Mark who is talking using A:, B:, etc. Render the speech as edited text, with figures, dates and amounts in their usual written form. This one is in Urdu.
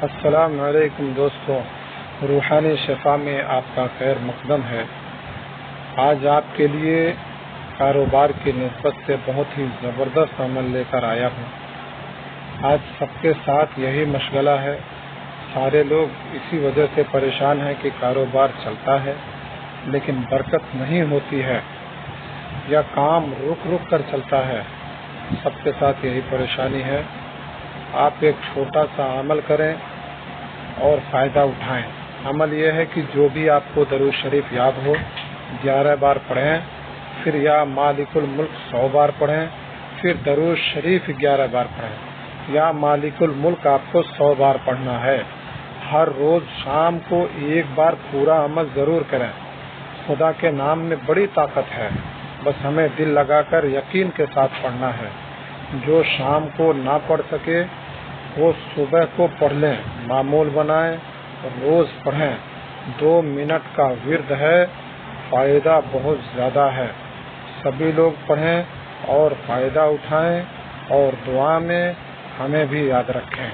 A: السلام علیکم دوستوں، روحانی شفا میں آپ کا خیر مقدم ہے۔ آج آپ کے لیے کاروبار کی نسبت سے بہت ہی زبردست عمل لے کر آیا ہوں۔ آج سب کے ساتھ یہی مشغلہ ہے، سارے لوگ اسی وجہ سے پریشان ہیں کہ کاروبار چلتا ہے لیکن برکت نہیں ہوتی ہے یا کام رک رک کر چلتا ہے۔ سب کے ساتھ یہی پریشانی ہے۔ آپ ایک چھوٹا سا عمل کریں اور فائدہ اٹھائیں۔ عمل یہ ہے کہ جو بھی آپ کو درود شریف یاد ہو 11 بار پڑھیں، پھر یا مالک الملک 100 بار پڑھیں، پھر درود شریف 11 بار پڑھیں۔ یا مالک الملک آپ کو 100 بار پڑھنا ہے۔ ہر روز شام کو ایک بار پورا عمل ضرور کریں۔ خدا کے نام میں بڑی طاقت ہے، بس ہمیں دل لگا کر یقین کے ساتھ پڑھنا ہے۔ جو شام کو نہ پڑھ سکے وہ صبح کو پڑھ لیں، معمول بنائیں، روز پڑھیں۔ 2 منٹ کا ورد ہے، فائدہ بہت زیادہ ہے۔ سبھی لوگ پڑھیں اور فائدہ اٹھائیں اور دعا میں ہمیں بھی یاد رکھیں۔